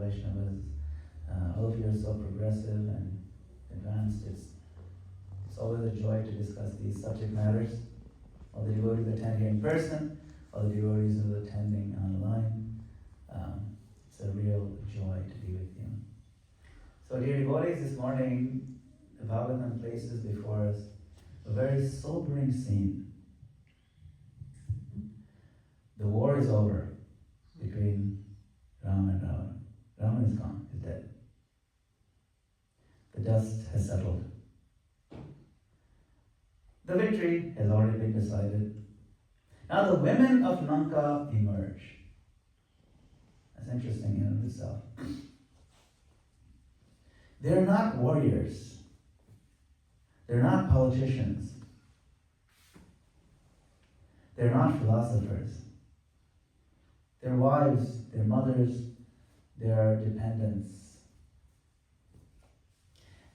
Vaishnavas. All of you are so progressive and advanced. It's always a joy to discuss these subject matters. All the devotees attend here in person, all the devotees who are attending online. It's a real joy to be with you. So dear devotees, this morning the Bhagavatam places before us a very sobering scene. The war is over between Ram and Ravana. Ravana is gone, is dead. The dust has settled. The victory has already been decided. Now the women of Lanka emerge. That's interesting in and of itself. They're not warriors. They're not politicians. They're not philosophers. They're wives, they're mothers, they're dependents.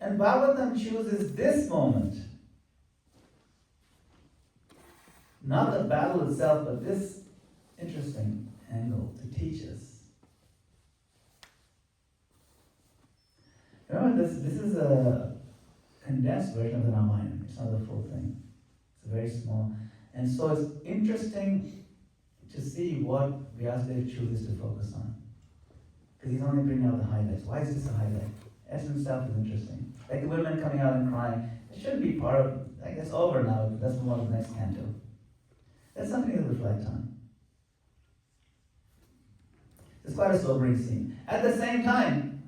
And Bhagavatam chooses this moment, not the battle itself, but this interesting angle to teach us. Remember, this is a condensed version of the Ramayana. It's not the full thing. It's very small. And so it's interesting to see what Vyasadeva chooses to focus on. Because he's only bringing out the highlights. Why is this a highlight? Essence itself is interesting. Like the women coming out and crying. It shouldn't be part of, I guess, over now. Let's move on to the next canto. That's something to reflect on. It's quite a sobering scene. At the same time,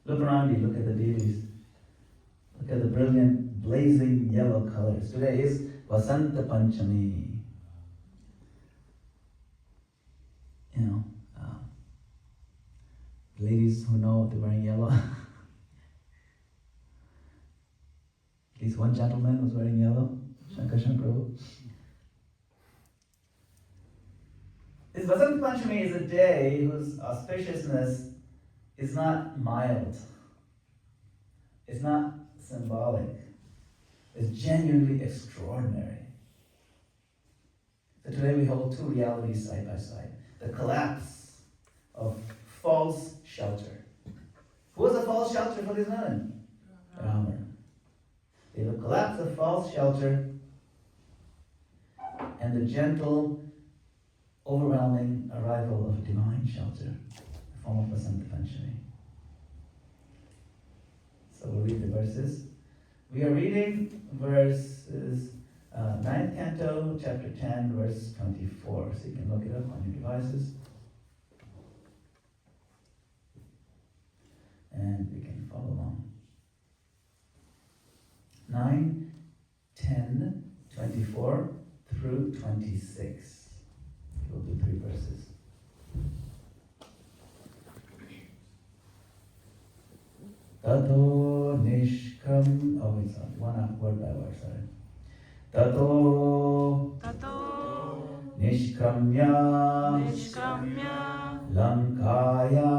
look around you, look at the deities. Look at the brilliant, blazing yellow colors. Today is Vasant Panchami. You know, ladies who know they're wearing yellow. At least one gentleman was wearing yellow. Shankarshan Prabhu. This Vasant Panchami is a day whose auspiciousness is not mild. It's not symbolic. It's genuinely extraordinary. So today we hold two realities side by side. The collapse of false shelter. Who was a false shelter for these women? Rama. They have a collapse of false shelter and the gentle, overwhelming arrival of divine shelter, the form of Vasant Panchami. So we'll read the verses. We are reading verses 9th canto, chapter 10, verse 24. So you can look it up on your devices. And we can follow along. 9, 10, 24 through 26. We'll do 3 verses. Tato nishkam, oh it's one word by word, sorry. Tato nishkamya lankaya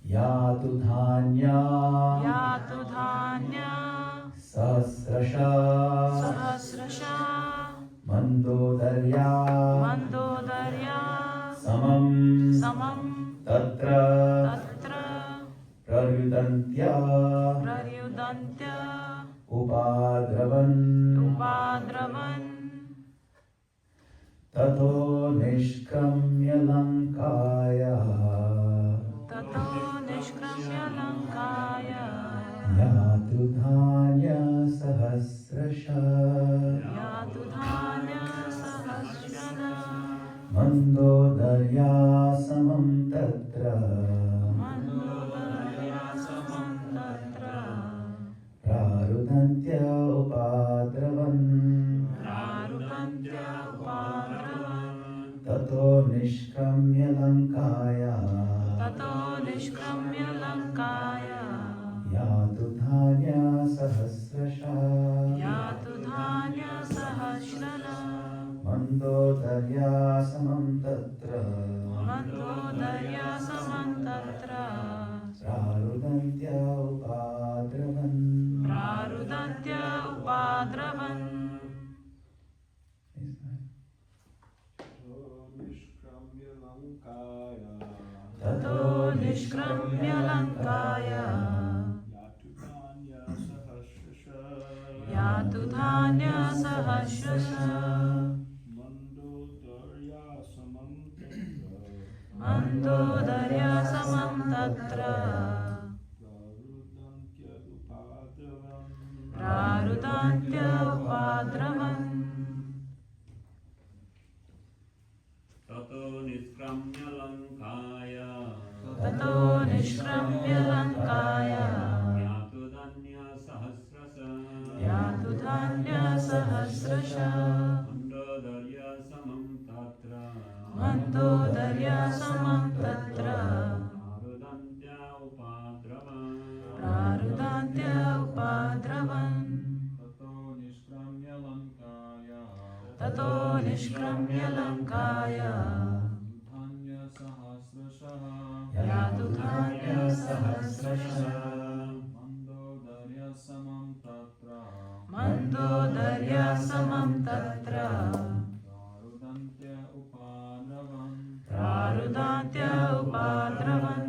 yatu dhanya sahasrasha mandodarya samam tatra praryudantya upadravan tato nishkamya lankaya yatu dhanya sahasrasha mandodarya samam tatra prarudantya upadravan tato nishkamya lankaya nishkramya lankaya yatu dhanya sahasrasha mandodarya samam tatra prarudantya upadravan tato niskramya lankaya yatu dhanya sahasrasa mandodarya samam tatra prarudantya upadravan tato nishkramya lankaya yatu dhanya sahasrasha mandodarya samam tatra prarudantya upadravan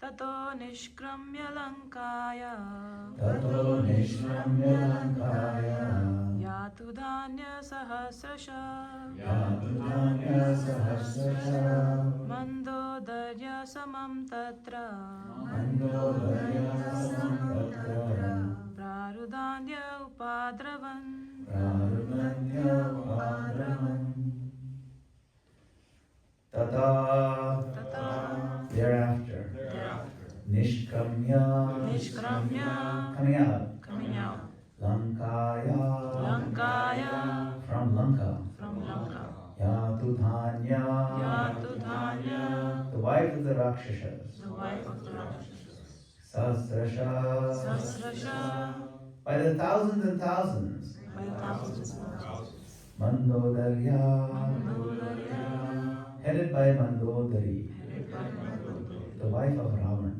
tato nishkramya lankaya yatu dhanya sahasrasha mandodarya samam tatra prarudantya upadravan Tata, thereafter, Nishkamya, coming out, Lankaya, from Lanka, Yatudhanya, the wife of the Rakshasas, Sasrasha, by the thousands and thousands, Mandodarya, headed by Mandodari, the wife of Ravan,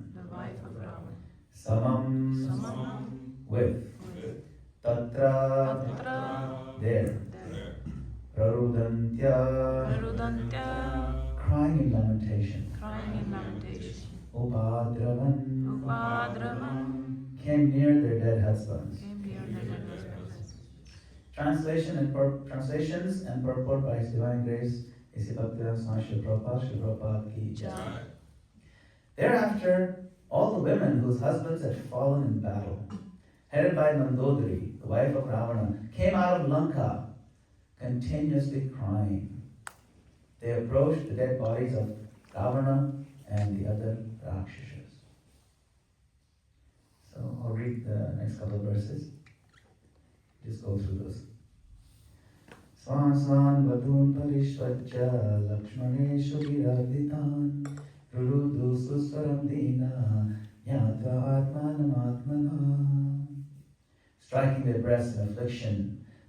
Samam, with, Tatra, there, Prarudantya, crying in lamentation, Upadravan, came near their dead husbands. Translations and purport by His Divine Grace, Isi Bhaktivedanta Swami Srila Prabhupada ki jai. Thereafter, all the women whose husbands had fallen in battle, headed by Mandodari, the wife of Ravana, came out of Lanka, continuously crying. They approached the dead bodies of Ravana and the other Rakshasas. So I'll read the next couple of verses. Just go through those. Swan swan vadun parishvajja lakshmaneshu viraditan rurudu susvaram dina yatva atmanam atmana. Striking their breasts in affliction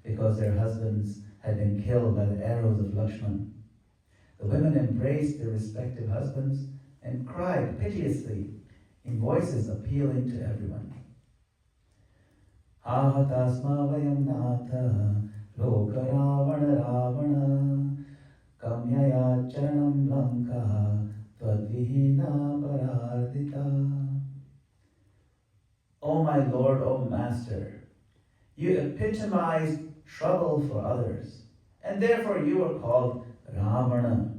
because their husbands had been killed by the arrows of Lakshman, the women embraced their respective husbands and cried piteously in voices appealing to everyone. Ahatasma vayam nata loka ravana ravana kamyaya charanam lanka tadvihina parardita. O my Lord, O Master, you epitomize trouble for others, and therefore you are called Ravana.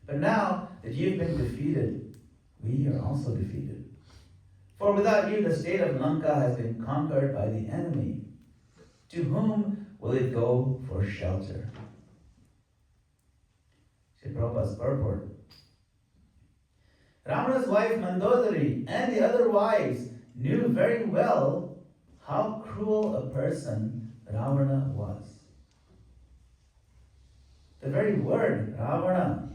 But now that you've been defeated, we are also defeated. For without you, the state of Lanka has been conquered by the enemy. To whom will it go for shelter? Sri Prabhupada's purport. Ravana's wife Mandodari and the other wives knew very well how cruel a person Ravana was. The very word Ravana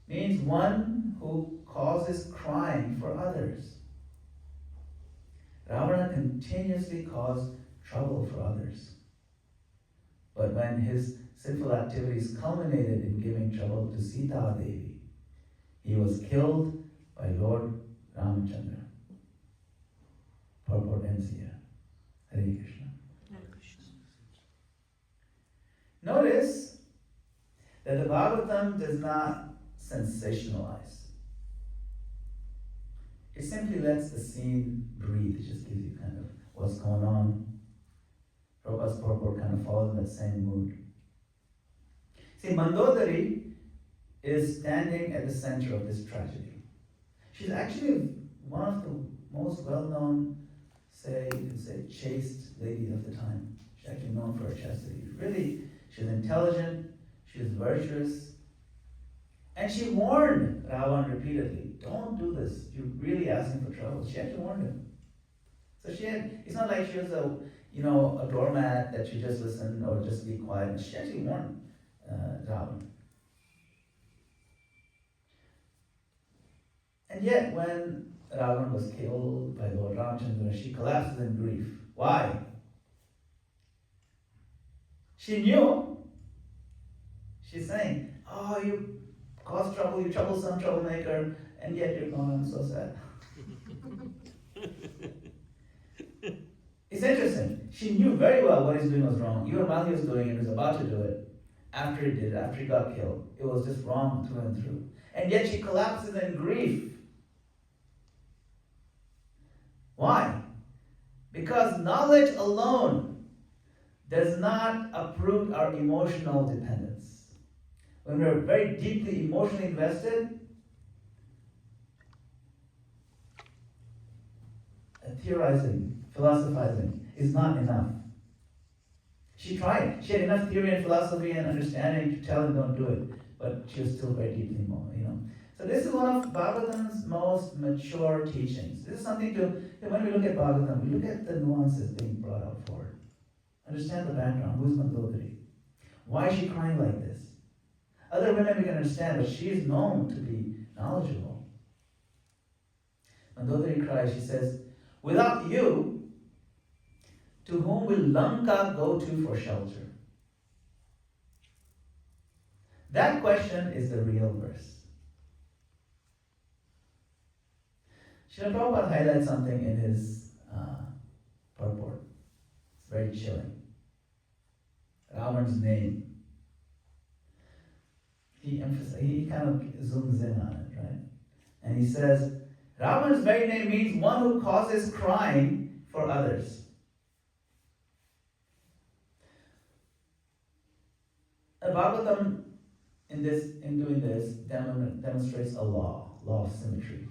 means one who causes crime for others. Ravana continuously caused trouble for others. But when his sinful activities culminated in giving trouble to Sita Devi, he was killed by Lord Ramachandra. Purport ends here. Hare Krishna. Notice that that the Bhagavatam does not sensationalize. It simply lets the scene breathe. It just gives you kind of what's going on. Prabhupada's purport kind of follows in that same mood. See, Mandodari is standing at the center of this tragedy. She's actually one of the most well-known, you can say, chaste ladies of the time. She's actually known for her chastity. Really, she's intelligent, she was virtuous, and she warned Ravan repeatedly, don't do this, you're really asking for trouble. She actually warned him. So it's not like she was a doormat that she just listened or just be quiet. She actually warned Ravan. And yet when Ravan was killed by Lord Ramchandra, she collapses in grief. Why? She knew. She's saying, oh, you cause trouble, you troublesome troublemaker, and yet you're gone, I'm so sad. It's interesting. She knew very well what he's doing was wrong. Even while he was doing it, he was about to do it. After he did it, after he got killed, it was just wrong through and through. And yet she collapses in grief. Why? Because knowledge alone does not uproot our emotional dependence. When we're very deeply emotionally invested, theorizing, philosophizing is not enough. She tried. She had enough theory and philosophy and understanding to tell him don't do it, but she was still very deeply emotional, So this is one of Bhagavatam's most mature teachings. This is something when we look at Bhagavatam, we look at the nuances being brought out forward. Understand the background. Who's Mandodari? Why is she crying like this? Other women we can understand, but she is known to be knowledgeable. Mandodari cries, she says, without you, to whom will Lanka go to for shelter? That question is the real verse. Srila Prabhupada highlights something in his purport. It's very chilling. Ravan's name. He kind of zooms in on it, right? And he says, Ravan's very name means one who causes crying for others. The Bhagavatam in doing this demonstrates a law of symmetry.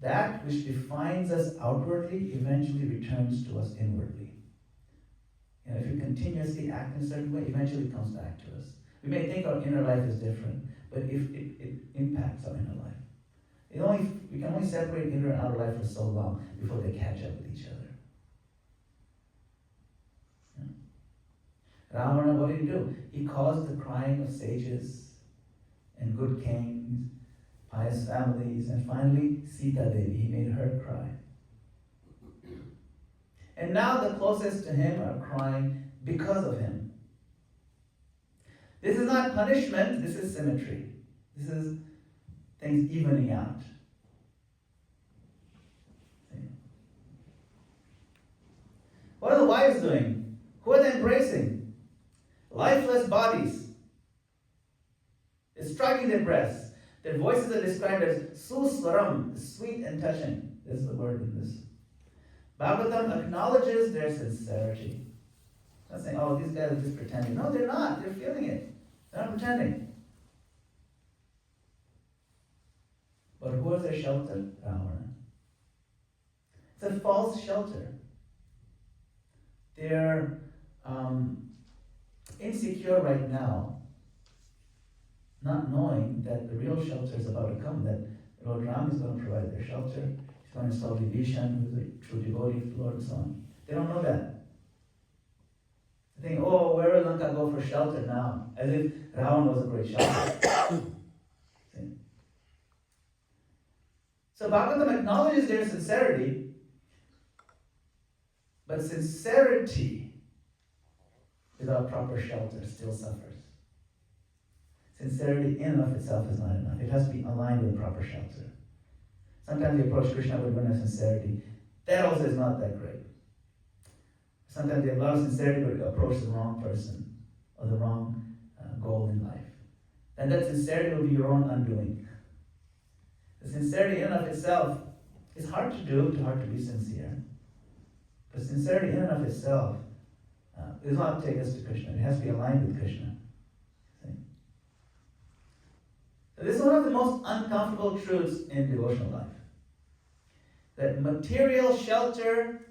That which defines us outwardly eventually returns to us inwardly. If you continuously act in a certain way, eventually it comes back to us. We may think our inner life is different, but if it impacts our inner life. We can only separate inner and outer life for so long before they catch up with each other. Ravana, what did he do? He caused the crying of sages and good kings, pious families, and finally Sita Devi. He made her cry. And now the closest to him are crying because of him. This is not punishment, this is symmetry. This is things evening out. What are the wives doing? Who are they embracing? Lifeless bodies. They're striking their breasts. Their voices are described as suswaram, sweet and touching. This is the word in this. Bhagavatam acknowledges their sincerity. Not saying, oh, these guys are just pretending. No, they're not. They're feeling it. They're not pretending. But who was their shelter? Ravana. It's a false shelter. They're insecure right now, not knowing that the real shelter is about to come, that Lord Ram is going to provide their shelter. He's going to install Vibhishan, who's a true devotee of the Lord, and so on. They don't know that. They think, oh, where will Lanka go for shelter now? As if Ravan was a great shelter. So Bhagavatam acknowledges their sincerity, but sincerity without proper shelter still suffers. Sincerity in and of itself is not enough. It has to be aligned with a proper shelter. Sometimes we approach Krishna with one of sincerity. That also is not that great. Sometimes we have a lot of sincerity, but we approach the wrong person or the wrong goal in life, then that sincerity will be your own undoing. The sincerity in and of itself is hard to do, too hard to be sincere. But sincerity in and of itself does not take us to Krishna. It has to be aligned with Krishna. See? So this is one of the most uncomfortable truths in devotional life. That material shelter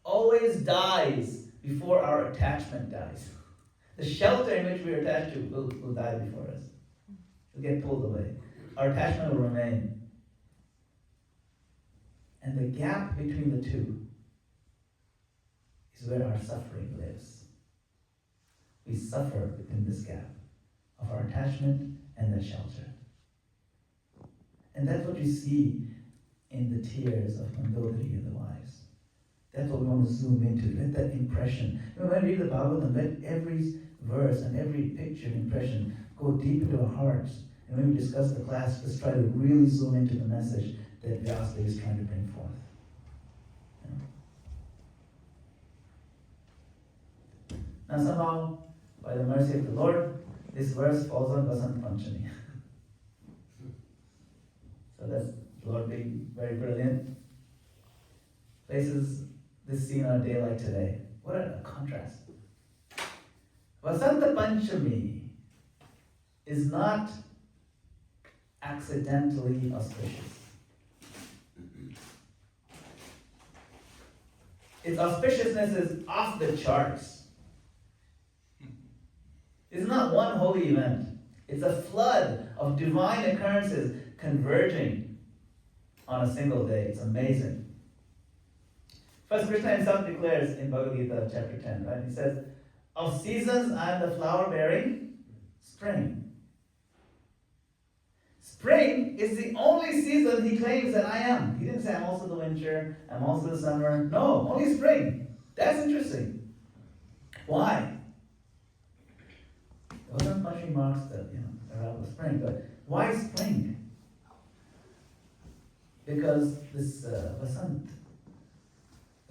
always dies before our attachment dies. The shelter in which we are attached to will die before us. Will get pulled away. Our attachment will remain. And the gap between the two is where our suffering lives. We suffer within this gap of our attachment and the shelter. And that's what you see in the tears of Mandodari and the wives. That's what we want to zoom into. Let that impression. When we read the Bhagavatam, let every verse and every picture and impression go deep into our hearts. And when we discuss the class, let's try to really zoom into the message that Vyasadeva is trying to bring forth. Now somehow, by the mercy of the Lord, this verse falls on Vasant Panchami. So that's the Lord being very brilliant. Places this scene on a day like today. What a contrast. Vasanta Panchami is not accidentally auspicious. Its auspiciousness is off the charts. It's not one holy event. It's a flood of divine occurrences converging on a single day. It's amazing. First, Krishna himself declares in Bhagavad Gita chapter 10, right? He says, of seasons I am the flower bearing spring. Spring is the only season he claims that I am. He didn't say I'm also the winter, I'm also the summer. No, only spring. That's interesting. Why? It wasn't much remarks that, arrival of spring, but why spring? Because this Vasant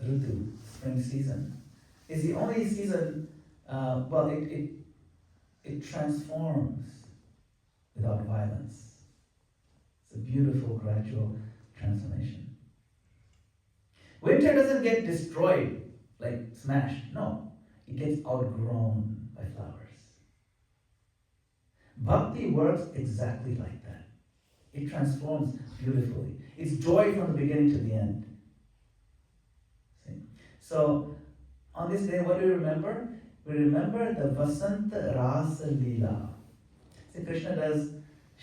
Ritu, spring season, is the only season, it transforms without violence. It's a beautiful, gradual transformation. Winter doesn't get destroyed, like smashed. No, it gets outgrown by flowers. Bhakti works exactly like that. It transforms beautifully. It's joy from the beginning to the end. See? So, on this day, what do we remember? We remember the Vasanta Rasa Leela. See, Krishna does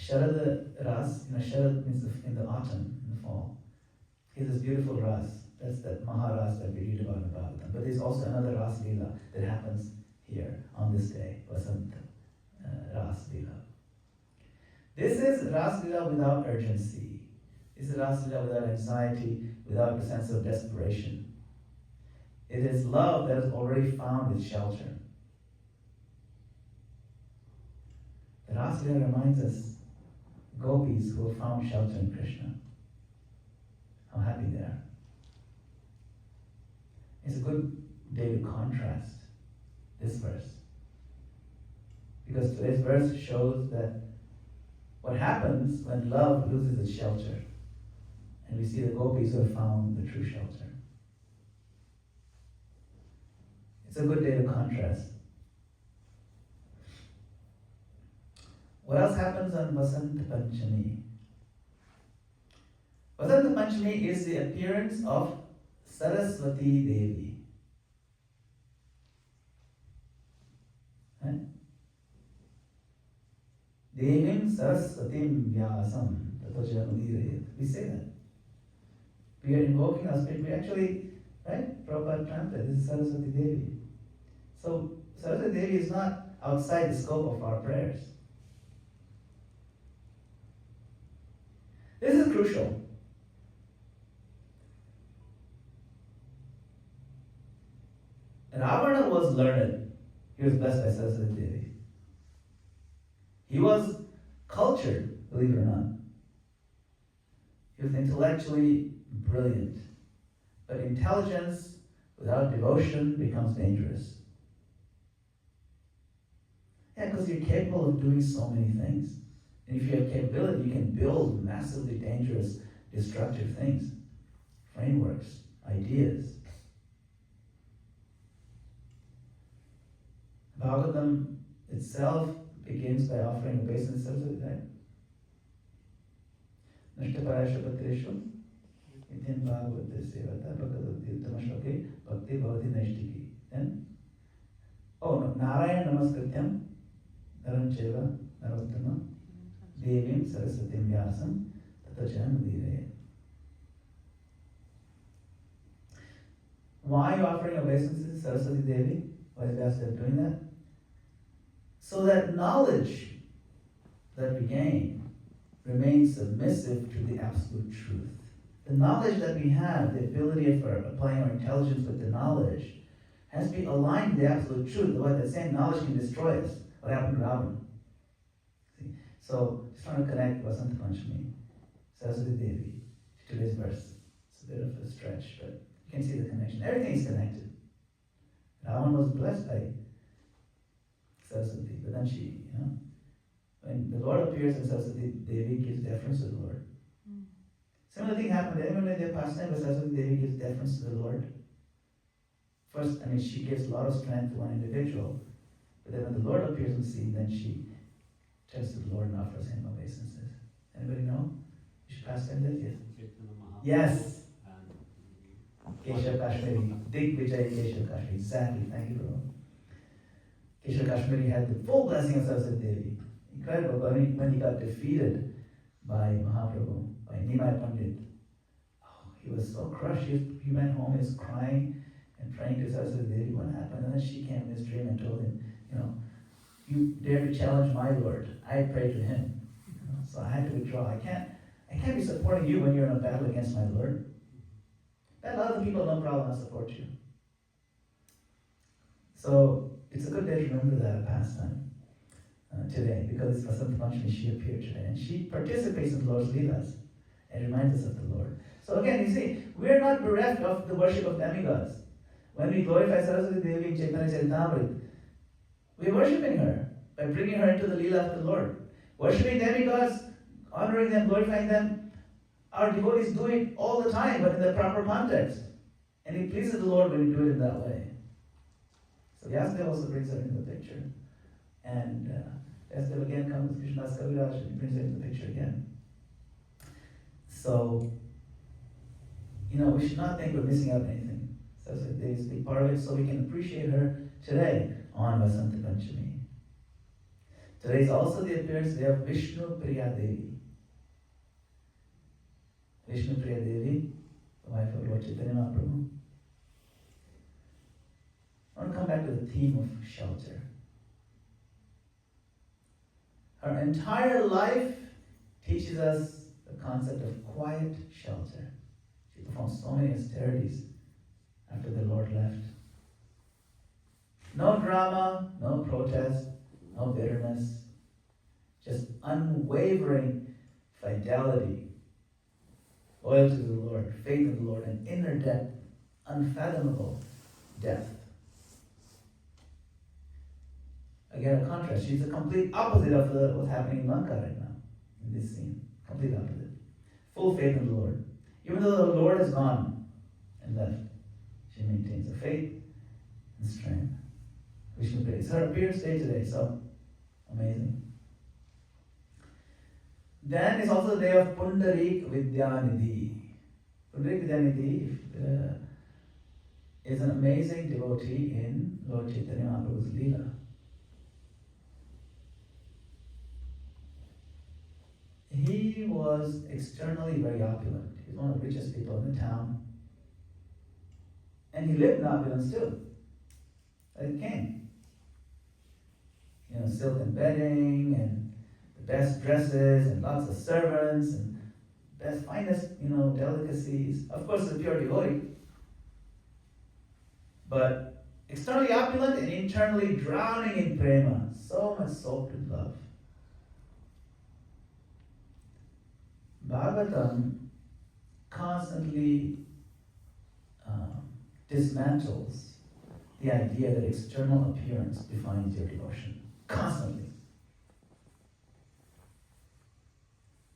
Sharad Ras. Sharad means in the autumn, in the fall. He has this beautiful Ras. That's that Maharas that we read about in the Bhagavatam. But there's also another Ras Leela that happens here on this day, Vasanta Ras Leela. This is Ras Leela without urgency. This is Ras Leela without anxiety, without a sense of desperation. It is love that has already found its shelter. The Ras Leela reminds us gopis who have found shelter in Krishna. How happy they are. It's a good day to contrast this verse. Because today's verse shows that what happens when love loses its shelter. And we see the gopis who have found the true shelter. It's a good day to contrast. What else happens on Vasanta Panchami? Vasanta Panchami is the appearance of Saraswati Devi. Right? Devim Saraswatim Vyasam. We say that. We are invoking our spirit. We actually, right? Prabhupada translated, this is Saraswati Devi. So Saraswati Devi is not outside the scope of our prayers. This is crucial. Ravana was learned. He was blessed by Saraswati Devi. He was cultured, believe it or not. He was intellectually brilliant. But intelligence without devotion becomes dangerous. Yeah, because you're capable of doing so many things. And if you have capability, you can build massively dangerous, destructive things, frameworks, ideas. Bhagavatam itself begins by offering obeisance, right? Nashtaparashapatreshu Nityam Bhagavate Sevata Bhagavati Uttama Bhakti Bhavati Naishtiki. Then, Narayan Namaskrityam Narancheva Narottama Devim Sarasatim Vyasam Tatajan Udire. Why are you offering obeisances to Saraswati Devi? Why is Vyasa doing that? So that knowledge that we gain remains submissive to the absolute truth. The knowledge that we have, the ability of applying our intelligence with the knowledge, has to be aligned with the absolute truth. Otherwise, that same knowledge can destroy us. What happened to Ravana? See? So, just trying to connect Vasant Panchami, Saraswati Devi, to today's verse. It's a bit of a stretch, but you can see the connection. Everything is connected. Ravana was blessed by Saraswati, but then she, when the Lord appears and Saraswati Devi gives deference to the Lord. Similar thing happened. Anyone in their pastime where Saraswati Devi gives deference to the Lord? First, she gives a lot of strength to one individual, but then when the Lord appears on the scene, then she turns to the Lord and offers him obeisances. Anybody know? Which pastime that is? Yes! Keshav Kashmiri. Digvijay Keshav Kashmiri. Exactly. Thank you, bro. Keshav Kashmiri had the full blessing of Saraswati Devi. Incredible. But when he got defeated by Mahaprabhu, by Nimai Pandit, he was so crushed. He went home, he was crying and praying to Saraswati Devi, what happened? And then she came in his dream and told him, you dare to challenge my Lord. I pray to him. So I had to withdraw. I can't be supporting you when you're in a battle against my Lord. Let other people, no problem, I'll support you. So it's a good day to remember that pastime today, because it's Vasant Panchami, she appeared today, and she participates in the Lord's Leelas and reminds us of the Lord. So again, you see, we're not bereft of the worship of demigods. When we glorify Saraswati Devi in Chaitanya Charitamrita, we're worshipping her by bringing her into the Leela of the Lord. Worshipping demigods, honoring them, glorifying them, our devotees do it all the time, but in the proper context. And it pleases the Lord when we do it in that way. So Vyasdev also brings her into the picture. And Vyasdev again comes with Krishnadas Kaviraj and he brings her into the picture again. So, we should not think we're missing out on anything. Saraswati Devi is a big part of it, so we can appreciate her today on Vasanta Panchami. Today is also the appearance day of Vishnu Priya Devi. Vishnu Priya Devi, the wife of Lord Chaitanya Mahaprabhu. I want to come back to the theme of shelter. Her entire life teaches us the concept of quiet shelter. She performed so many austerities after the Lord left. No drama, no protest, no bitterness, just unwavering fidelity, loyalty to the Lord, faith in the Lord, and inner depth, unfathomable depth. Again, a contrast. She's the complete opposite of what's happening in Lanka right now, in this scene. Complete opposite. Full faith in the Lord. Even though the Lord has gone and left, she maintains a faith and strength. Vishnu Priya. It's her appearance day today, so amazing. Then it's also the day of Pundarik Vidyanidhi. Pundarik Vidyanidhi is an amazing devotee in Lord Chaitanya Mahaprabhu's Leela. He was externally very opulent. He was one of the richest people in the town. And he lived in opulence too. Like a king. Silk and bedding and the best dresses and lots of servants and best, finest, delicacies. Of course, a pure devotee. But externally opulent and internally drowning in prema. So much soaked with love. Bhagavatam constantly dismantles the idea that external appearance defines your devotion. constantly.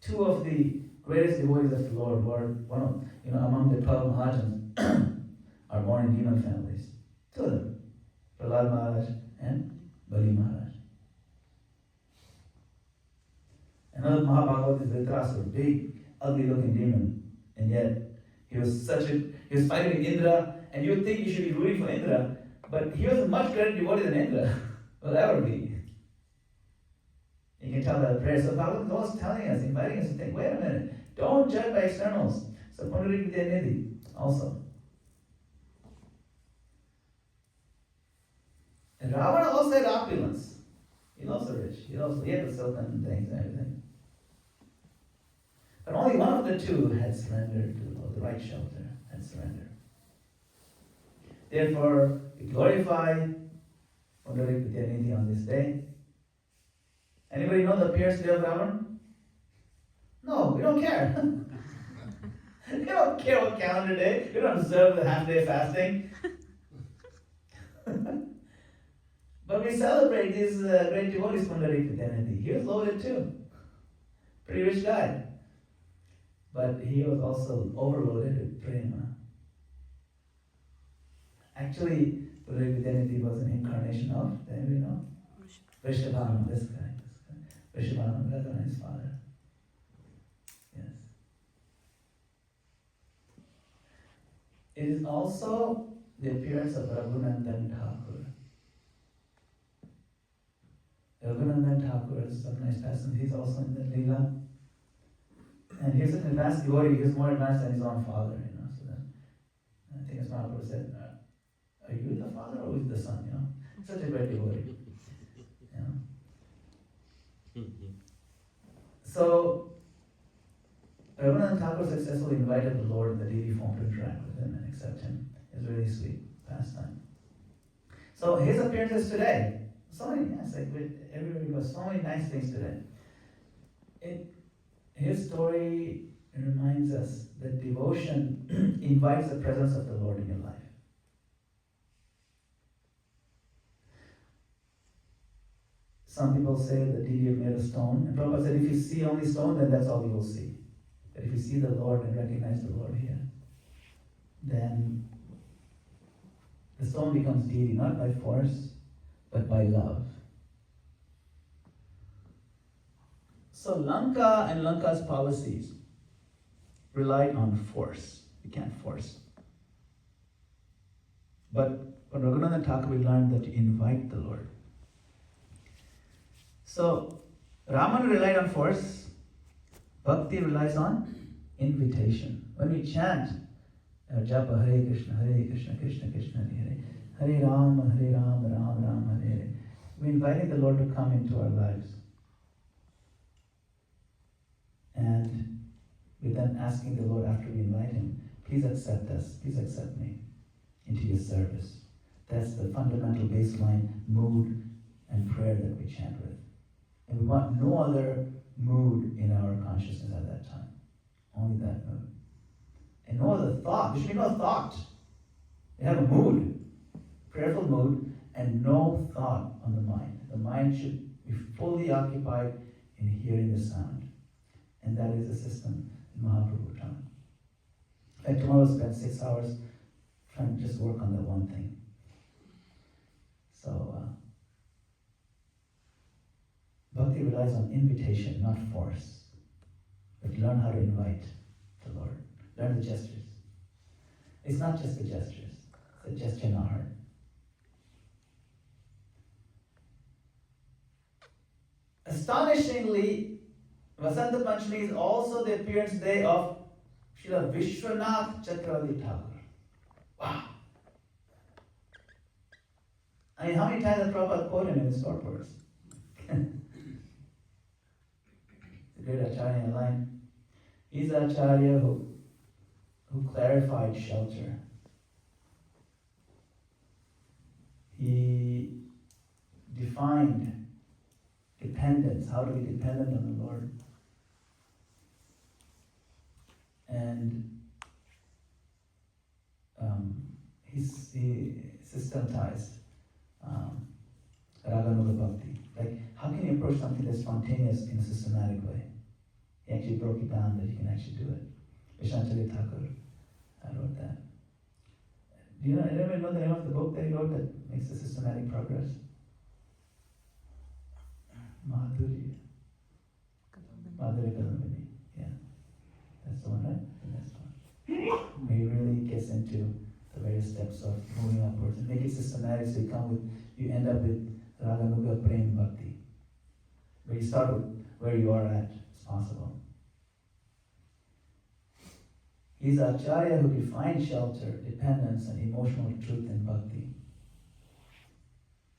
Two of the greatest devotees of the Lord were among the 12 Mahajans are born in demon families. Two of them, Prahlad Maharaj and Bali Maharaj. Another Mahabhagavad is Dhritarashtra, big, ugly-looking demon, and yet he was fighting with Indra, and you would think you should be rooting for Indra, but he was a much greater devotee than Indra will ever be. You can tell by the prayer. So Bhagavad is always telling us, inviting us to think, wait a minute, don't judge by externals. So Pundarik Vidyanidhi also. And Ravana also had opulence. He's also rich. He had the silken things and everything. But only one of the two had surrendered to the Lord, the right shelter had surrendered. Therefore, we glorify Pundarik Vidyanidhi on this day. Anybody know the appearance day of Ravana? No, we don't care. We don't care what calendar day. We don't observe the half-day fasting. But we celebrate these great devotees, Pundarik Vidyanidhi. He was loaded too. Pretty rich guy. But he was also overloaded with prema. Actually, Pundarik Vidyanidhi was an incarnation of, anybody know? Vrishabhanu, this guy. Vrishabhanu, Vedana, his father. Yes. It is also the appearance of Raghunandan Thakur. Raghunandan Thakur is some nice person. He's also in the Leela. And he's an advanced devotee. He's more advanced than his own father, So then, I think as Mahaprabhu said, are you the father or is the son, Such a great devotee. So, Raghunandan Thakur successfully invited the Lord in the deity form to interact with him and accept him. It's really sweet pastime. So his appearances today, so many, everybody was so many nice things today. His story reminds us that devotion invites the presence of the Lord in your life. Some people say the deity is made of stone, and Prabhupada said if you see only stone, then that's all you will see. But if you see the Lord and recognize the Lord here, then the stone becomes deity, not by force, but by love. So Lanka and Lanka's policies relied on force. You can't force. But from Raghunandan Thakur we learned that you invite the Lord. So Ramana relied on force, Bhakti relies on invitation. When we chant, Japa Hare Krishna, Krishna Krishna Hare Hare, Hare Rama, Ram Ram, Hare Hare. We're inviting the Lord to come into our lives. And we're then asking the Lord after we invite Him, please accept us, please accept me into your service. That's the fundamental baseline mood and prayer that we chant with. And we want no other mood in our consciousness at that time. Only that mood. And no other thought. There should be no thought. You have a mood, prayerful mood, and no thought on the mind. The mind should be fully occupied in hearing the sound. And that is the system in Mahaprabhu taught. In fact, tomorrow we'll spend 6 hours trying to just work on that one thing. So, Bhakti relies on invitation, not force. But learn how to invite the Lord. Learn the gestures. It's not just the gestures. It's a gesture in our heart. Astonishingly, Vasant Panchami is also the appearance day of Srila Vishwanath Chakravarti Thakur. Wow! I mean, how many times has Prabhupada quoted him in his purports? Great Acharya line. He's the Acharya who clarified shelter. He defined dependence, how to be dependent on the Lord. And he systematized Raganuga Bhakti. Like approach something that's spontaneous in a systematic way. He actually broke it down that you can actually do it. Vishantari Thakur wrote that. Do you know, anyone know the name of the book that he wrote that makes the systematic progress? Madhuri Kadambini. Yeah. That's the one, right? That's the one. He really gets into the various steps of moving upwards and make it systematic so you end up with Raganuga Prem Bhakti. Where you start with where you are at, it's possible. He's Acharya who defines shelter, dependence, and emotional truth in bhakti.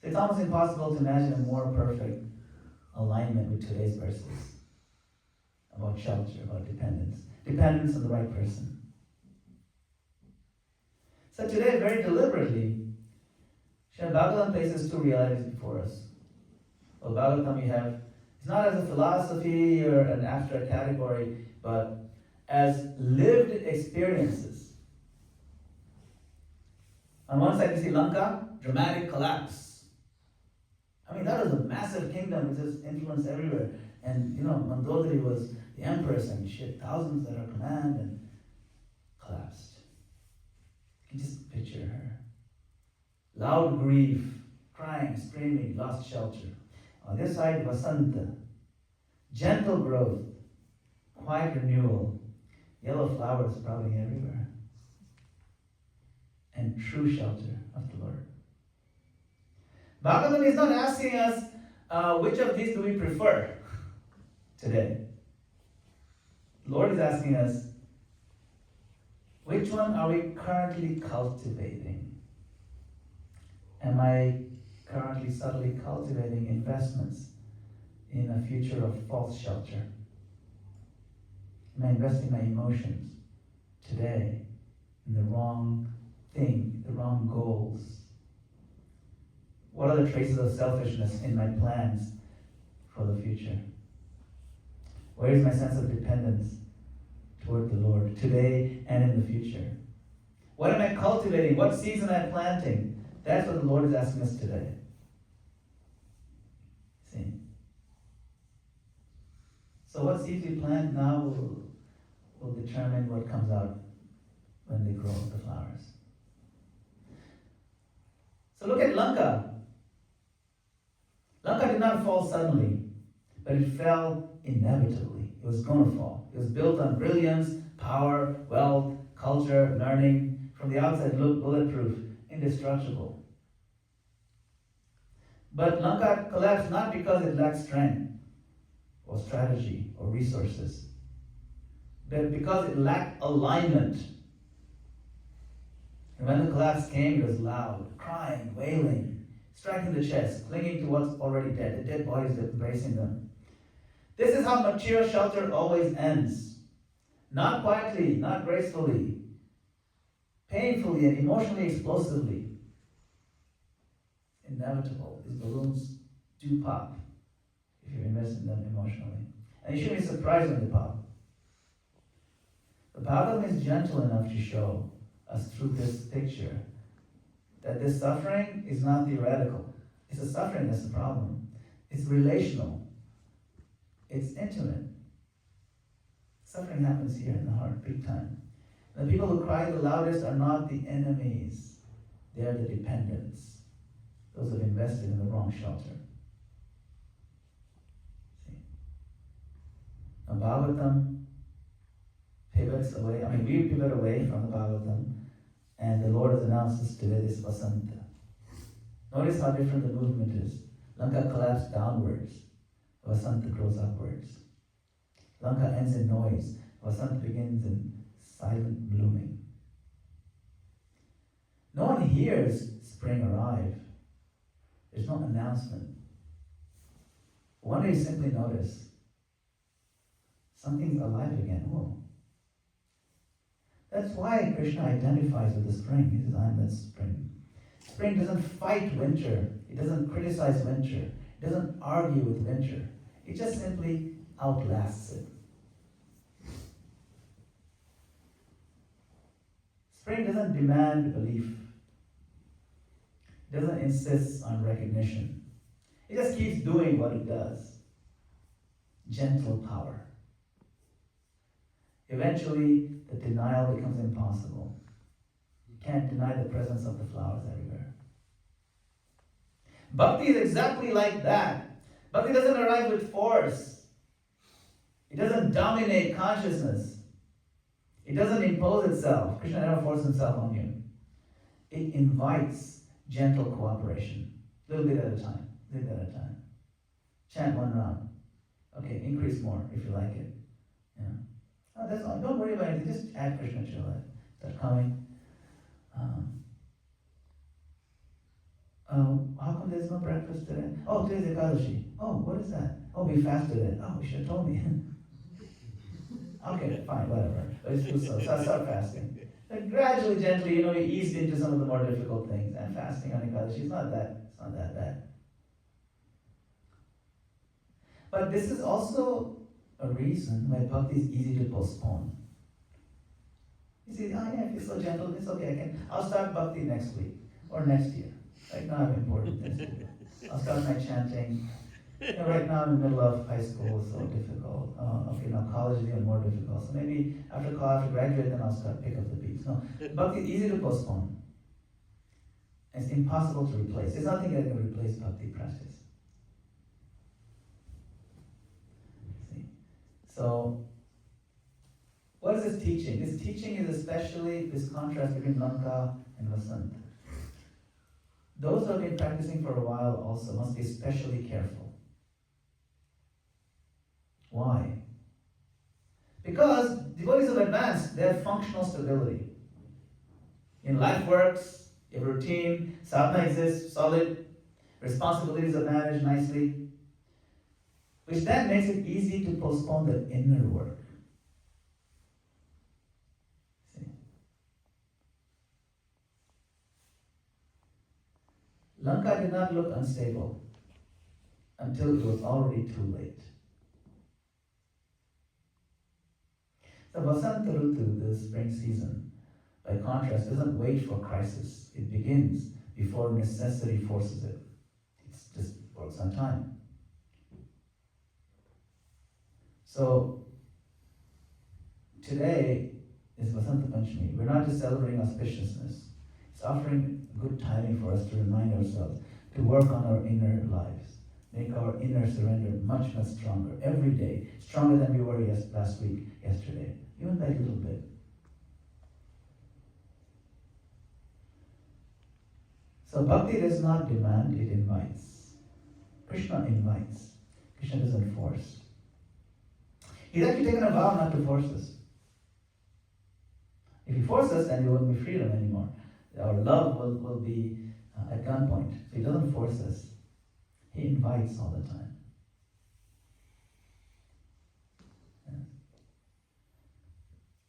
So it's almost impossible to imagine a more perfect alignment with today's verses about shelter, about dependence. Dependence on the right person. So today, very deliberately, Srimad Bhagavatam places two realities before us. Well, Bhagavatam we have, it's not as a philosophy or an abstract category, but as lived experiences. On one side you see Lanka, dramatic collapse. I mean, that was a massive kingdom with its influence everywhere. And Mandodari was the empress, and she had thousands at her command, and collapsed. You can just picture her. Loud grief, crying, screaming, lost shelter. On this side, Vasanta, gentle growth, quiet renewal, yellow flowers sprouting everywhere, and true shelter of the Lord. Bhagavatam is not asking us which of these do we prefer today. The Lord is asking us, which one are we currently cultivating? Am I currently subtly cultivating investments in a future of false shelter? Am I investing my emotions today in the wrong thing, the wrong goals? What are the traces of selfishness in my plans for the future? Where is my sense of dependence toward the Lord today and in the future? What am I cultivating? What seeds am I planting? That's what the Lord is asking us today. See? So what seeds we plant now will determine what comes out when they grow the flowers. So look at Lanka. Lanka did not fall suddenly, but it fell inevitably. It was going to fall. It was built on brilliance, power, wealth, culture, learning. From the outside, it looked bulletproof, indestructible. But Lanka collapsed not because it lacked strength, or strategy, or resources, but because it lacked alignment. And when the collapse came, it was loud, crying, wailing, striking the chest, clinging to what's already dead, the dead bodies embracing them. This is how mature shelter always ends. Not quietly, not gracefully, painfully and emotionally explosively. Inevitable. These balloons do pop if you invest in them emotionally. And you shouldn't be surprised when they pop. The Bhagavatam is gentle enough to show us through this picture that this suffering is not theoretical. It's the suffering that's the problem. It's relational. It's intimate. Suffering happens here in the heart, big time. The people who cry the loudest are not the enemies. They are the dependents. Those who have invested in the wrong shelter. See? Now Bhagavatam pivots away. We pivot away from the Bhagavatam, and the Lord has announced us today this Vasanta. Notice how different the movement is. Lanka collapsed downwards. Vasanta grows upwards. Lanka ends in noise. Vasanta begins in silent blooming. No one hears spring arrive. There's no announcement. One day you simply notice something's alive again. Oh. That's why Krishna identifies with the spring. He says, I'm that spring. Spring doesn't fight winter. It doesn't criticize winter. It doesn't argue with winter. It just simply outlasts it. Spring doesn't demand belief. It doesn't insist on recognition. It just keeps doing what it does. gentle power. Eventually, the denial becomes impossible. You can't deny the presence of the flowers everywhere. Bhakti is exactly like that. Bhakti doesn't arrive with force. It doesn't dominate consciousness. It doesn't impose itself. Krishna never forces himself on you. It invites gentle cooperation. Little bit at a time. Little bit at a time. Chant one round. Okay, increase more if you like it. Yeah. Oh, that's all. Don't worry about anything. Just add Krishna to your life. Start coming. How come there's no breakfast today? Oh, today's Ekadashi. Oh, what is that? Oh, we fasted it. Oh, you should have told me. Okay, fine, whatever. Let's do so. So I start fasting. Then gradually, gently, you ease into some of the more difficult things. And fasting on Ekadashi is not that bad. But this is also a reason why bhakti is easy to postpone. You see, oh yeah, if you're so gentle, it's okay. I'll start bhakti next week or next year. Right now I have important things to do. I'll start my chanting. Right now I'm in the middle of high school, so difficult. Now college is even more difficult. So maybe after college, after graduate, then I'll start pick up the beats. No, bhakti is easy to postpone. It's impossible to replace. There's nothing that can replace bhakti practice. See? So, what is this teaching? This teaching is especially this contrast between Lanka and Vasant. Those who have been practicing for a while also must be especially careful. Why? Because devotees of advance, they have functional stability. In life works, you have a routine, sadhana exists, solid, responsibilities are managed nicely, which then makes it easy to postpone the inner work. See? Lanka did not look unstable until it was already too late. The Vasanta Rutu, the spring season, by contrast, doesn't wait for crisis. It begins before necessity forces it. It just works on time. So, today is Vasanta Panchami. We're not just celebrating auspiciousness. It's offering good timing for us to remind ourselves to work on our inner lives. Make our inner surrender much, much stronger every day. Stronger than we were last week, yesterday. Even that little bit. So bhakti does not demand, it invites. Krishna invites. Krishna doesn't force. He's actually taken a vow not to force us. If he forces us, then there won't be freedom anymore. Our love will be at gunpoint. So he doesn't force us. He invites all the time.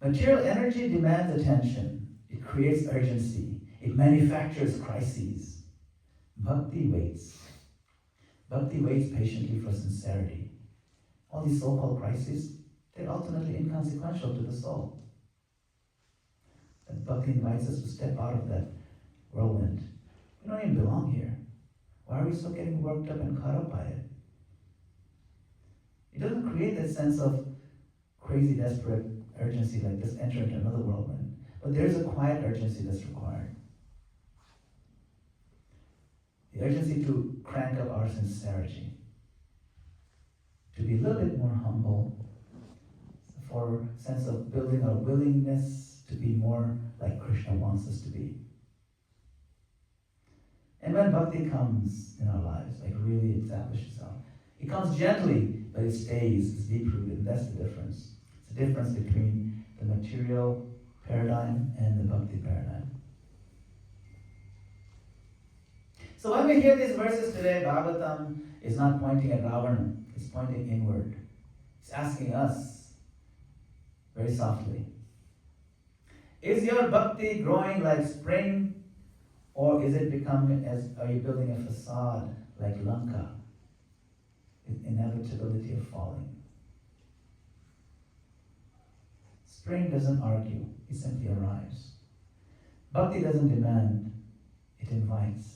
Material energy demands attention. It creates urgency. It manufactures crises. Bhakti waits. Bhakti waits patiently for sincerity. All these so-called crises, they're ultimately inconsequential to the soul. And Bhakti invites us to step out of that whirlwind. We don't even belong here. Why are we still getting worked up and caught up by it? It doesn't create that sense of crazy, desperate urgency like this, enter into another whirlwind. But there's a quiet urgency that's required. The urgency to crank up our sincerity. To be a little bit more humble, for a sense of building our willingness to be more like Krishna wants us to be. And when bhakti comes in our lives, like really establishes itself, it comes gently, but it stays, it's deep-rooted. That's the difference. It's the difference between the material paradigm and the bhakti paradigm. So when we hear these verses today, Bhagavatam is not pointing at Ravana, it's pointing inward. It's asking us, very softly, is your bhakti growing like spring, or is it becoming, are you building a facade like Lanka, with inevitability of falling? Spring doesn't argue, it simply arrives. Bhakti doesn't demand, it invites.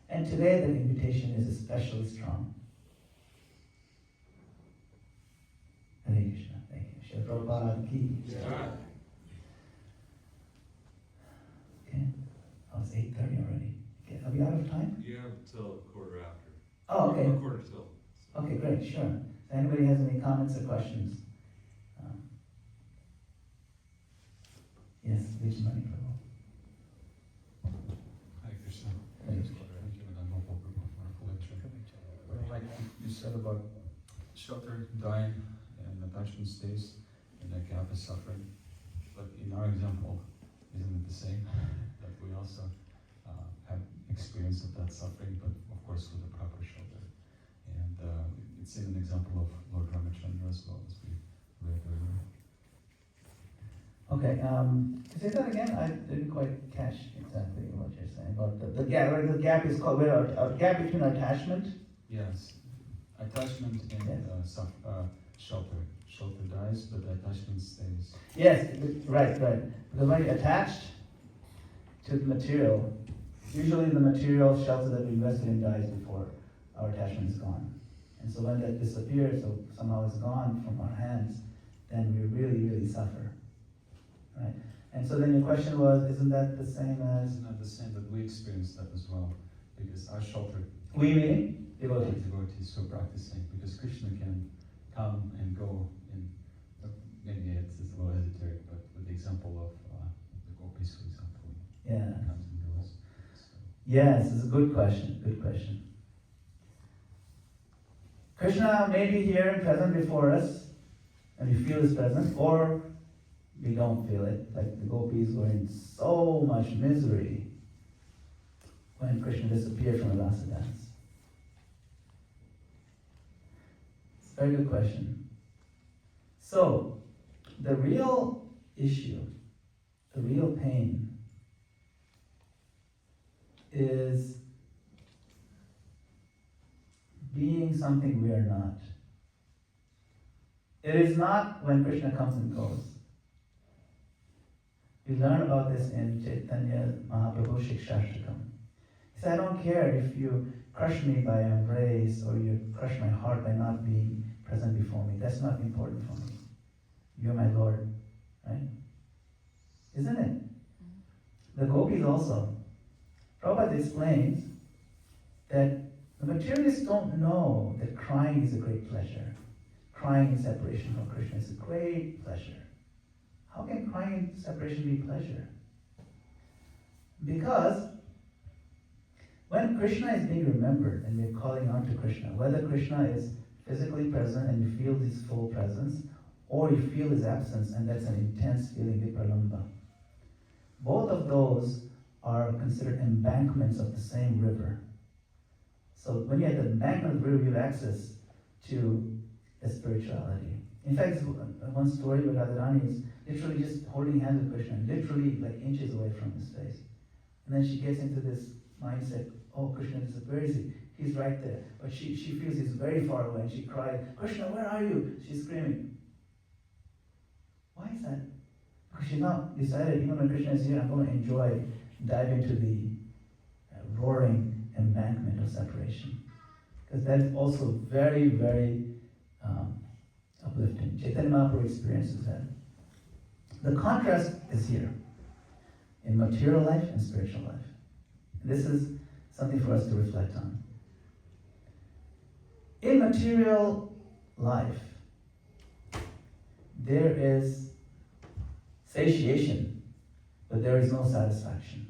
And today that invitation is especially strong. Hare Krishna. Thank you. Srila Prabhupada ki. Okay. Oh, it's 8:30 already. Okay. Are we out of time? You have till quarter after. Oh, okay. Or quarter till. Okay, great, sure. If anybody has any comments or questions? Yes, Vijayamani Prabhu. Hi, Krishna. Hare Thank you, Madana-gopāla, for a wonderful lecture. Well, like you said about shelter, dying, and attachment stays, and that gap is suffering. But in our example, isn't it the same? That we also have experience of that suffering, but of course with a proper shelter. And it's in an example of Lord Ramachandra as well, as we read earlier. Okay, say that again. I didn't quite catch exactly what you're saying about the gap. Right, the gap is called a gap between attachment. Yes, attachment and shelter. Shelter dies, but the attachment stays. Yes, right. Because when you're attached to the material, usually the material shelter that we invested in dies before our attachment is gone. And so when that disappears, or somehow it's gone from our hands, then we really, really suffer. Right? And so then your question was, isn't that the same as? Isn't that the same that we experience that as well? Because our shelter. We meaning? Devotees. Devotees who are practicing. Because Krishna can come and go in, maybe it's a little esoteric, but with the example of the gopis, for example. Yeah. Comes and goes. So. Yes, it's a good question. Good question. Krishna may be here and present before us, and we feel his presence, or we don't feel it. Like the gopis were in so much misery when Krishna disappeared from the Rasa dance. It's a very good question. So, the real issue, the real pain, is being something we are not. It is not when Krishna comes and goes. We learn about this in Chaitanya Mahaprabhu Shikshashtakam. He said, I don't care if you crush me by embrace or you crush my heart by not being present before me. That's not important for me. You're my Lord, right? Isn't it? The gopis also. Prabhupada explains that the materialists don't know that crying is a great pleasure. Crying in separation from Krishna is a great pleasure. How can crying in separation be pleasure? Because when Krishna is being remembered and we're calling on to Krishna, whether Krishna is physically present and you feel his full presence, or you feel his absence and that's an intense feeling, vipralamba. Both of those are considered embankments of the same river. So when you're at the embankment of the river, you have access to the spirituality. In fact, one story with Radharani is literally just holding hands with Krishna, literally like inches away from his face. And then she gets into this mindset, oh, Krishna disappears, he's right there. But she feels he's very far away and she cries, Krishna, where are you? She's screaming. Why is that? Because she's now decided, even when Krishna is here, I'm going to enjoy, dive into the roaring embankment of separation. Because that is also very, very uplifting. Chaitanya Mahaprabhu experiences that. The contrast is here in material life and spiritual life. This is something for us to reflect on. In material life, there is satiation, but there is no satisfaction.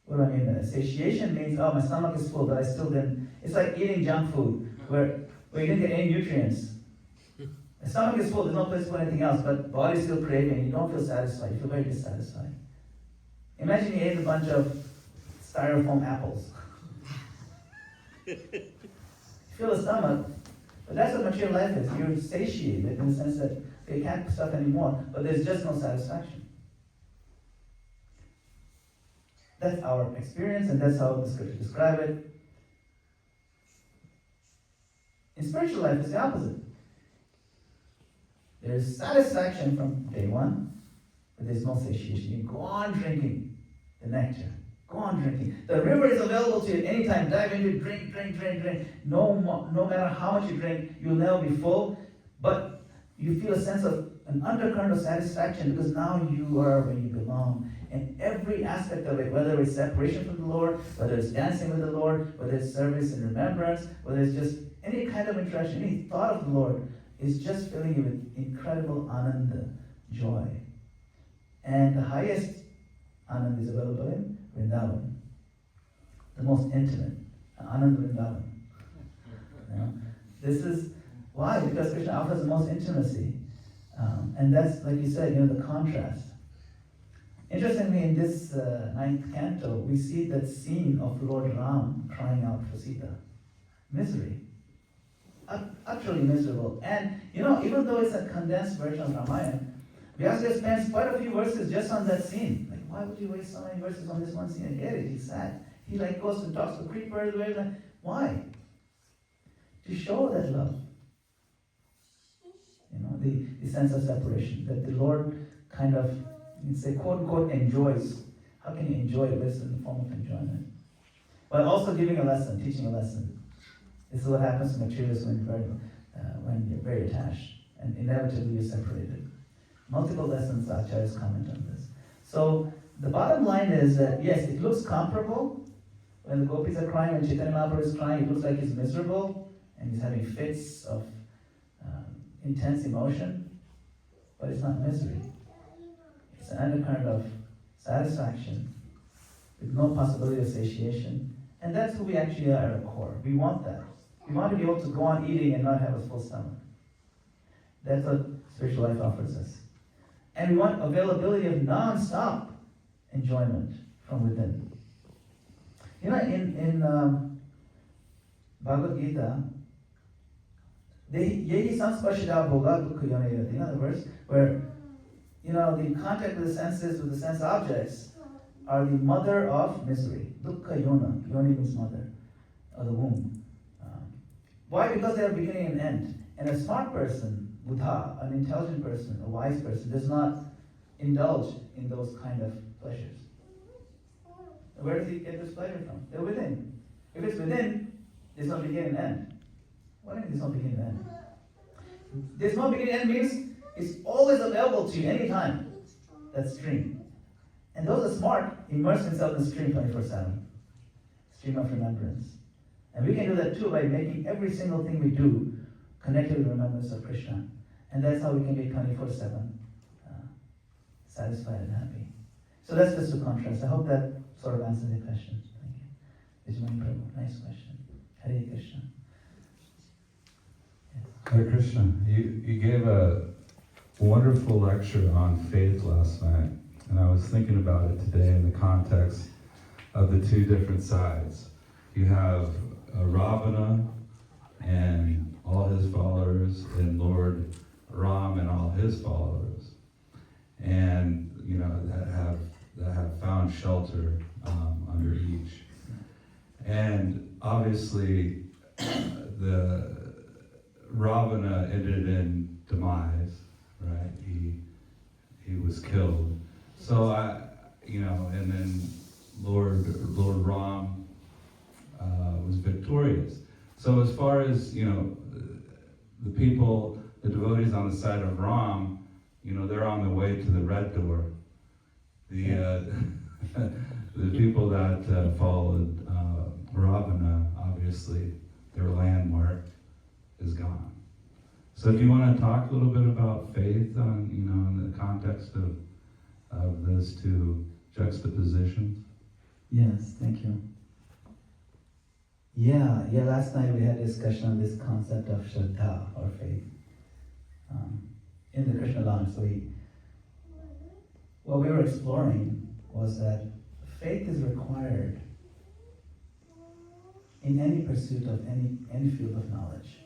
What do I mean by that? Satiation means, oh, my stomach is full, but I still didn't. It's like eating junk food, where you didn't get any nutrients. The stomach is full, there's no place for anything else, but body's still craving, you don't feel satisfied, you feel very dissatisfied. Imagine you ate a bunch of styrofoam apples. You feel the stomach, but that's what material life is. You're satiated in the sense that you can't stuff anymore, but there's just no satisfaction. That's our experience, and that's how the scriptures describe it. In spiritual life, it's the opposite. There's satisfaction from day one, but there's no satiation. You go on drinking the nectar. Go on drinking. The river is available to you anytime. Dive into it, drink. No matter how much you drink, you'll never be full. But you feel a sense of an undercurrent of satisfaction because now you are where you belong. And every aspect of it, whether it's separation from the Lord, whether it's dancing with the Lord, whether it's service and remembrance, whether it's just any kind of interaction, any thought of the Lord, is just filling you with incredible ananda, joy. And the highest ananda is available in Vrindavan, the most intimate, Ananda Vrindavan. You know? This is why, because Krishna offers the most intimacy. And that's, like you said, the contrast. Interestingly, in this ninth canto, we see that scene of Lord Ram crying out for Sita. Misery. Utterly miserable. And, even though it's a condensed version of Ramayana, Vyasa spends quite a few verses just on that scene. Like, why would you waste so many verses on this one scene? I get it, he's sad. He goes and talks to creepers, why? To show that love. The sense of separation, that the Lord kind of, you say, quote unquote, enjoys. How can you enjoy this in the form of enjoyment? But also giving a lesson, teaching a lesson. This is what happens to materialists when you're very attached, and inevitably you're separated. Multiple lessons, acharyas comment on this. So the bottom line is that, yes, it looks comparable. When the gopis are crying, when Chaitanya Mahaprabhu is crying, it looks like he's miserable, and he's having fits of intense emotion, but it's not misery. It's an undercurrent of satisfaction with no possibility of satiation, and that's who we actually are at our core. We want that. We want to be able to go on eating and not have a full stomach. That's what spiritual life offers us. And we want availability of non-stop enjoyment from within. In Bhagavad Gita, Yehi sansparshida bhoga dukkha yonayati. The verse where, the contact with the senses, with the sense objects, are the mother of misery. Dukkha yona. Yoni means mother, or the womb. Why? Because they have beginning and end. And a smart person, buddha, an intelligent person, a wise person, does not indulge in those kind of pleasures. Where does he get this pleasure from? They're within. If it's within, there's no beginning and end. What do you mean there's no beginning and end? There's no beginning and end means it's always available to you anytime. That stream. And those are smart, immerse themselves in the stream 24/7. Stream of remembrance. And we can do that too by making every single thing we do connected with remembrance of Krishna. And that's how we can be 24/7 satisfied and happy. So that's just a contrast. I hope that sort of answers the question. Thank you. Vijay Prabhu, nice question. Hare Krishna. Yes. Hare Krishna. You gave a wonderful lecture on faith last night, and I was thinking about it today in the context of the two different sides. You have Ravana and all his followers, and Lord Ram and all his followers, and that have found shelter under each. And obviously, the Ravana ended in demise, right? He was killed. So and then Lord Ram was victorious. So as far as the people, the devotees on the side of Ram, they're on the way to the red door. The people that followed Ravana, obviously, their landmark is gone. So do you want to talk a little bit about faith on, in the context of those two juxtapositions? Yes, thank you. Yeah, last night we had a discussion on this concept of Shraddha, or faith, in the Krishna Lounge. So what we were exploring was that faith is required in any pursuit of any field of knowledge.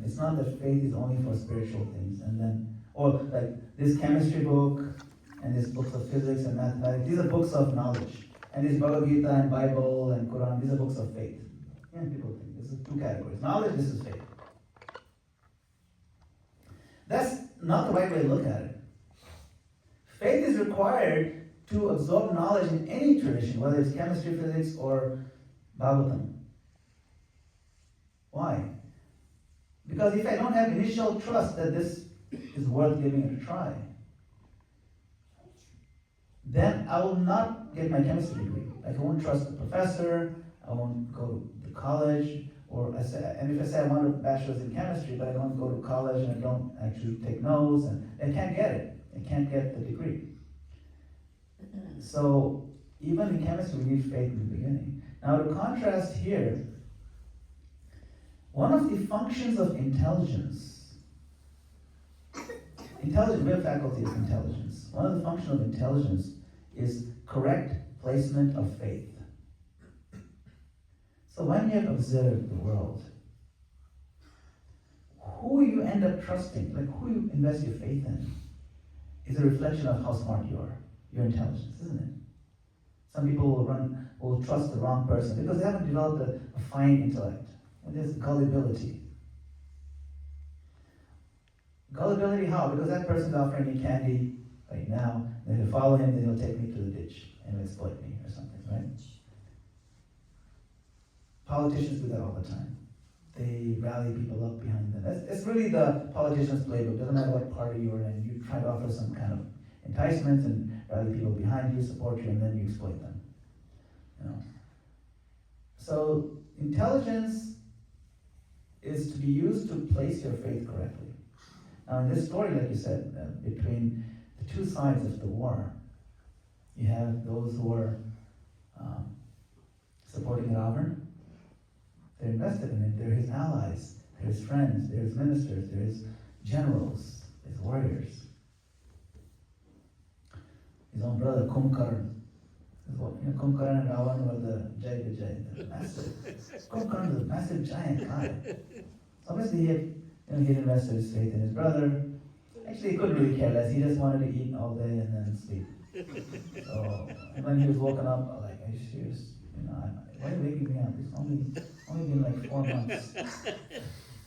It's not that faith is only for spiritual things, or like this chemistry book and these books of physics and mathematics. These are books of knowledge, and this Bhagavad Gita and Bible and Quran. These are books of faith. People think this is two categories: knowledge. This is faith. That's not the right way to look at it. Faith is required to absorb knowledge in any tradition, whether it's chemistry, physics, or Bhagavatam. Why? Because if I don't have initial trust that this is worth giving it a try, then I will not get my chemistry degree. Like I won't trust the professor, I won't go to the college, and if I say I want a bachelor's in chemistry, but I don't go to college and I don't actually take notes, and I can't get it. I can't get the degree. So even in chemistry, we need faith in the beginning. Now to contrast here, one of the functions of intelligence, we have a faculty of intelligence. One of the functions of intelligence is correct placement of faith. So when you have observed the world, who you end up trusting, like who you invest your faith in, is a reflection of how smart you are, your intelligence, isn't it? Some people will trust the wrong person because they haven't developed a fine intellect. And there's gullibility. Gullibility how? Because that person's offering me candy right now, and if I follow him, then he'll take me to the ditch and he'll exploit me or something, right? Politicians do that all the time. They rally people up behind them. It's really the politician's playbook. Doesn't matter what party you're in. You try to offer some kind of enticement and rally people behind you, support you, and then you exploit them. You know. So intelligence is to be used to place your faith correctly. Now in this story, like you said, between the two sides of the war, you have those who are supporting Ravana. They're invested in it. They're his allies. They're his friends. They're his ministers. They're his generals. His warriors. His own brother Kumbhakarna. Kumbhakarna and Ravana were the Jai Vijay, the massive. Kumbhakarna was a massive giant guy. Obviously he had invested his faith in his brother. Actually he couldn't really care less. He just wanted to eat all day and then sleep. So and when he was woken up, I'm like, are you serious? Why are you waking me up? It's only been like 4 months.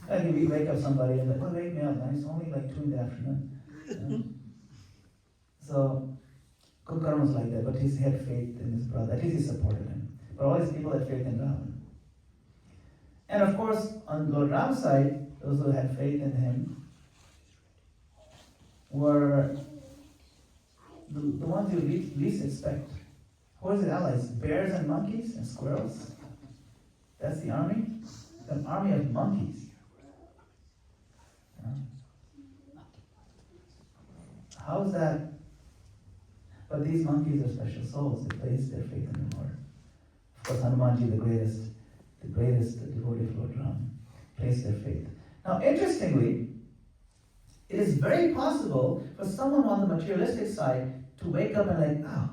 Like you wake up somebody and like, well, wake me up, man. It's only like 2 in the afternoon. You know? So Kumbhakarna was like that, but he had faith in his brother. At least he supported him. But all these people had faith in Ravana. And of course, on Lord Ram's side, those who had faith in him were the ones you least expect. Who are his allies? Bears and monkeys and squirrels? That's the army? An army of monkeys. Yeah. How is that? But these monkeys are special souls. They place their faith in the Lord. Of course, Hanumanji, the greatest devotee of Lord Ram, placed their faith. Now, interestingly, it is very possible for someone on the materialistic side to wake up and like, oh,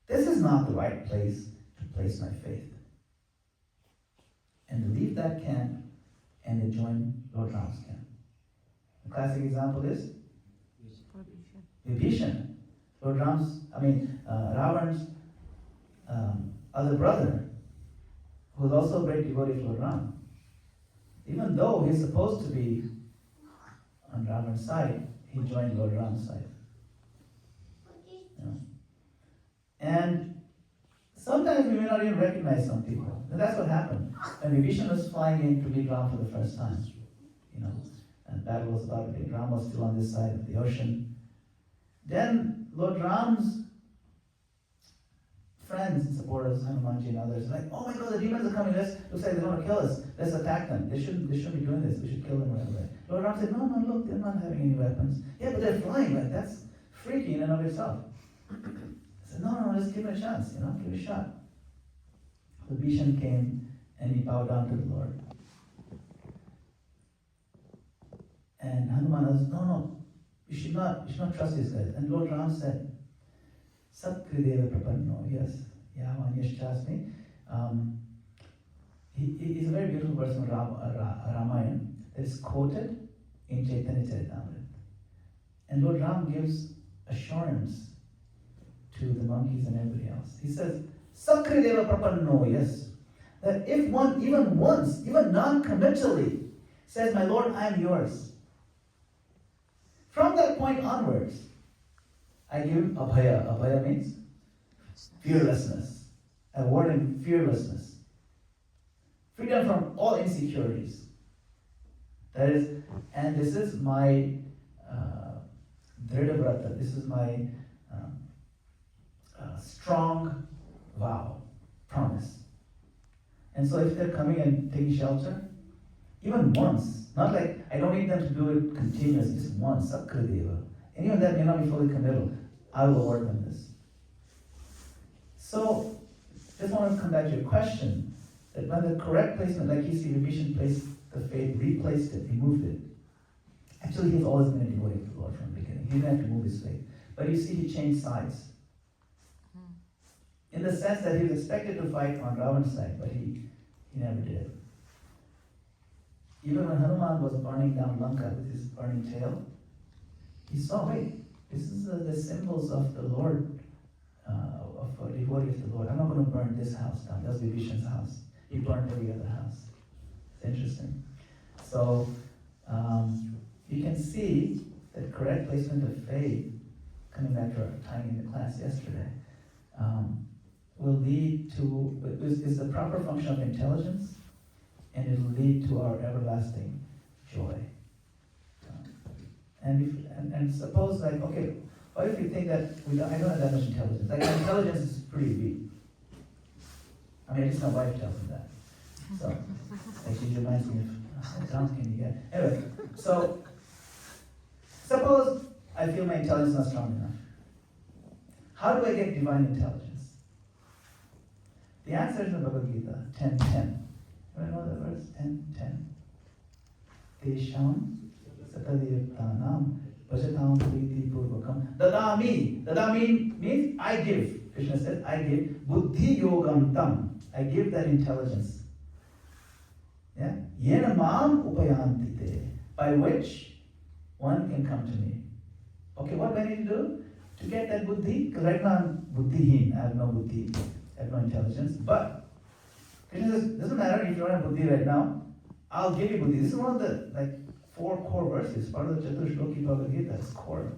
this is not the right place to place my faith. And to leave that camp and to join Lord Ram's camp. The classic example is Vibhishan. Ravana's other brother, who was also a great devotee of Lord Ram. Even though he's supposed to be on Ravana's side, he joined Lord Ram's side. And sometimes we may not even recognize some people. And that's what happened. When Vibhishan was flying in to meet Ram for the first time, and battle was about to be, Ram was still on this side of the ocean. Then Lord Ram's friends and supporters, Hanumanji and others, like, oh my God, the demons are coming. Looks like they want to kill us. Let's attack them. They shouldn't be doing this. We should kill them right away. Lord Ram said, no, look, they're not having any weapons. Yeah, but they're flying. Like, that's freaky in and of itself. I said, no, let's give it a chance. Give it a shot. So Vibhishan came and he bowed down to the Lord. And Hanuman said, no, you should not trust these guys. And Lord Ram said, Satkrideva Prapanno, yes, Yavan Yashchasmi. It's a very beautiful verse from Ramayana that is quoted in Chaitanya Charitamrita. And Lord Ram gives assurance to the monkeys and everybody else. He says, Sakrideva Prapanno, yes. That if one, even once, even non-committally, says, my Lord, I am yours. From that point onwards, I give him abhaya. Abhaya means fearlessness. A word in fearlessness. freedom from all insecurities. That is, and this is my Dhrida Vrata, this is my strong vow, promise. And so if they're coming and taking shelter, even once, not like, I don't need them to do it continuously, just once, Sakradeva. Any of that may not be fully committal, I will award them this. So, just want to come back to your question, that when the correct placement, like you see Vibhishan placed the faith, replaced it, removed it. Actually, he's always been a devotee of the Lord from the beginning. He didn't have to move his faith. But you see, he changed sides. In the sense that he was expected to fight on Ravan's side, but he never did. Even when Hanuman was burning down Lanka with his burning tail, he saw, wait, this is the symbols of the Lord, of a devotee of the Lord. I'm not going to burn this house down. That's Vibhishan's house. He burned every other house. It's interesting. So, you can see that correct placement of faith, coming back to our time in the class yesterday, will lead to, is the proper function of intelligence, and it will lead to our everlasting joy. And suppose, like, okay, what if you think that I don't have that much intelligence? Like, my intelligence is pretty weak. I mean, at least my wife tells me that. So, like, she reminds me of how down can you get? Anyway, so suppose I feel my intelligence is not strong enough. How do I get divine intelligence? The answer is in the Bhagavad Gita, 10:10. Do I know that verse? 10:10. Tesham satadevtanam bhajatam priti purvakam dadami. Dadami means I give. Krishna says, I give. Buddhi yogam tam. I give that intelligence. Yeah? Yena mam upayanti te. By which one can come to me. Okay, what do I need to do? To get that buddhi? Because right now I'm buddhihin. I have no buddhi. I have no intelligence. But Krishna says, doesn't matter if you don't have buddhi right now, I'll give you buddhi. This is one of the 4 core verses, part of the Chaturshloki Bhagavad Gita, it's core.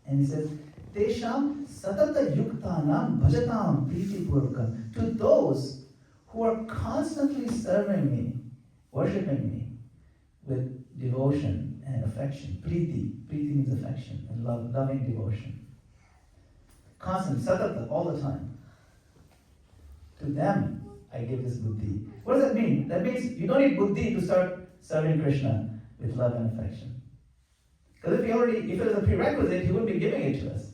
And he says, Tesham satata yuktanam bhajatam priti purvakam. To those who are constantly serving me, worshipping me with devotion and affection. Priti. Priti means affection and love, loving devotion. Constantly, satata, all the time. To them, I give this buddhi. What does that mean? That means you don't need buddhi to start serving Krishna with love and affection. Because if it was a prerequisite, he wouldn't be giving it to us.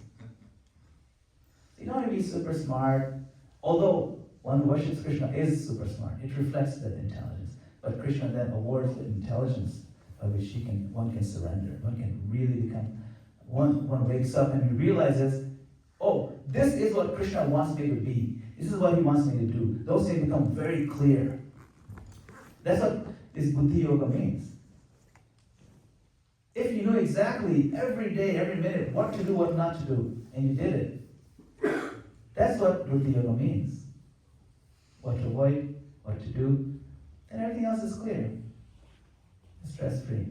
You don't need to be super smart, although one who worships Krishna is super smart. It reflects that intelligence. But Krishna then awards the intelligence by which one can surrender. One can really become, one wakes up and he realizes, oh, this is what Krishna wants me to be. This is what he wants me to do. Those things become very clear. That's what this buddhi yoga means. If you know exactly every day, every minute, what to do, what not to do, and you did it, that's what buddhi yoga means. What to avoid, what to do, and everything else is clear. Stress-free.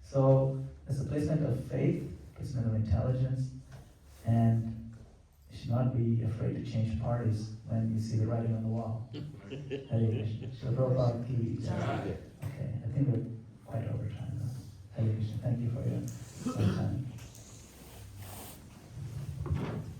So, it's a placement of faith, placement of intelligence, and you should not be afraid to change parties when you see the writing on the wall. Hare Krishna. Shri Prabhupada ki jai. Okay, I think we're